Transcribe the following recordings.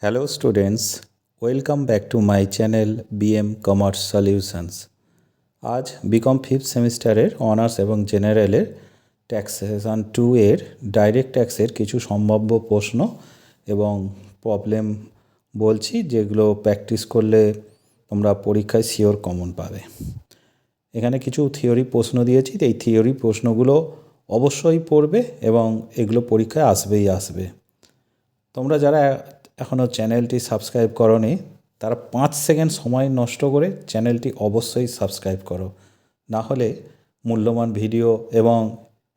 Hello students, welcome back to my channel BM Commerce Solutions. আজ BCom fifth সেমিস্টারের honours এবং জেনারেলের taxation 2 এর ডাইরেক্ট ট্যাক্সের কিছু সম্ভাব্য প্রশ্ন এবং প্রবলেম বলছি, যেগুলো প্র্যাকটিস করলে তোমরা পরীক্ষায় শিওর কমন পাবে। এখানে কিছু থিওরি প্রশ্ন দিয়েছি, এই থিওরি প্রশ্নগুলো অবশ্যই পড়বে এবং এগুলো পরীক্ষায় আসবে। তোমরা যারা এখনও চ্যানেলটি সাবস্ক্রাইব করোনি তারা 5 সেকেন্ড সময় নষ্ট করে চ্যানেলটি অবশ্যই সাবস্ক্রাইব করো, না হলে মূল্যবান ভিডিও এবং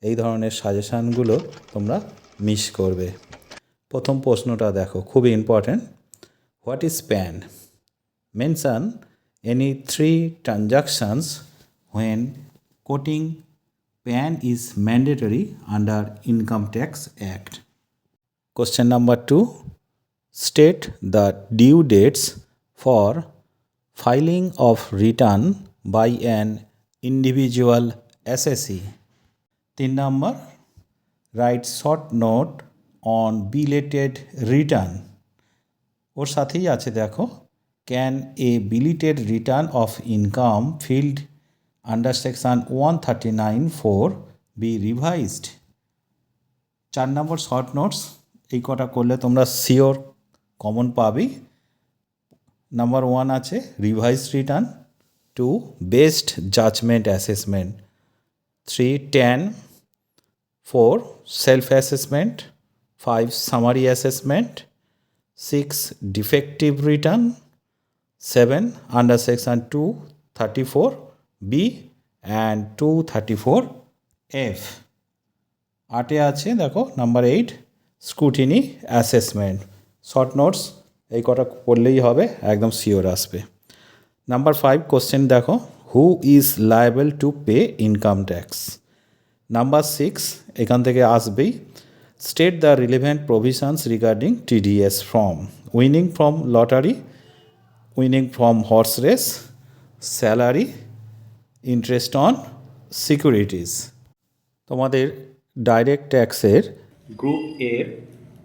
এই ধরনের সাজেশানগুলো তোমরা মিস করবে। প্রথম প্রশ্নটা দেখো, খুবই important. What is pan? Mention any 3 ট্রানজাকশানস when coating PAN is mandatory under Income Tax Act. Question number 2. State the due dates for filing of return by an individual assessee. 3 number. Write short note on belated return. ওর সাথেই আছে দেখো, can a belated return of income filed under section 139(4) be revised? 4 number short notes, এই কটা করলে তোমরা sure common পাবি। Number 1 আছে revised return, 2 best judgment assessment, 3 10, 4 self assessment, 5 summary assessment, 6 defective return, 7 under section 234B and 234F। 8 আছে দেখো number 8 scrutiny assessment. Short notes এই কটা পড়লেই হবে, একদম শিওর আসবে। নাম্বার 5 কোশ্চেন দেখো, who is liable to pay income tax? Number 6 এখান থেকে আসবেই, state the relevant provisions regarding TDS from winning from lottery, winning from horse race, salary, interest on securities. তোমাদের ডাইরেক্ট ট্যাক্সের গ্রুপ এর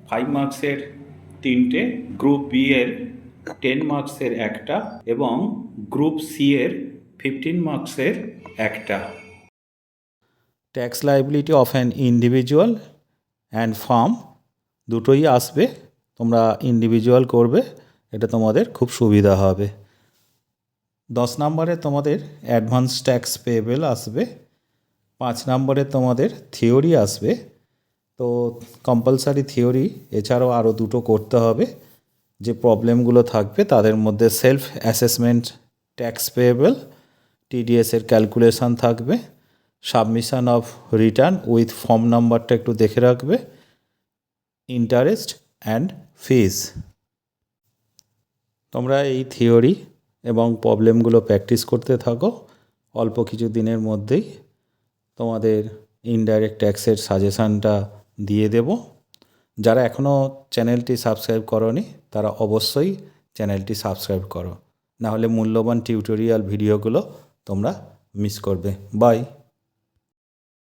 5 মার্কসের 3টে, গ্রুপ বি এর 10 মার্কসের একটা এবং গ্রুপ সি এর 15 মার্কসের একটা। Tax liability of an individual and farm দুটোই আসবে। তোমরা ইন্ডিভিজুয়াল করবে, এটা তোমাদের খুব সুবিধা হবে। 10 নম্বরে তোমাদের অ্যাডভান্স ট্যাক্স পেয়েবল আসবে। 5 নম্বরে তোমাদের থিওরি আসবে। তো কম্পালসারি থিওরি এছাড়াও আরও 2টো করতে হবে। যে প্রবলেমগুলো থাকবে তাদের মধ্যে সেলফ অ্যাসেসমেন্ট ট্যাক্স পেয়েবল, TDSের ক্যালকুলেশান থাকবে, submission of return with form নাম্বারটা একটু দেখে রাখবে, ইন্টারেস্ট অ্যান্ড ফিস। তোমরা এই থিওরি এবং প্রবলেমগুলো প্র্যাকটিস করতে থাকো, অল্প কিছু দিনের মধ্যেই তোমাদের ইনডাইরেক্ট ট্যাক্সের সাজেশানটা দিয়ে দেব। যারা এখনও চ্যানেলটি সাবস্ক্রাইব করোনি তারা অবশ্যই চ্যানেলটি সাবস্ক্রাইব করো, নাহলে মূল্যবান টিউটোরিয়াল ভিডিওগুলো তোমরা মিস করবে। বাই।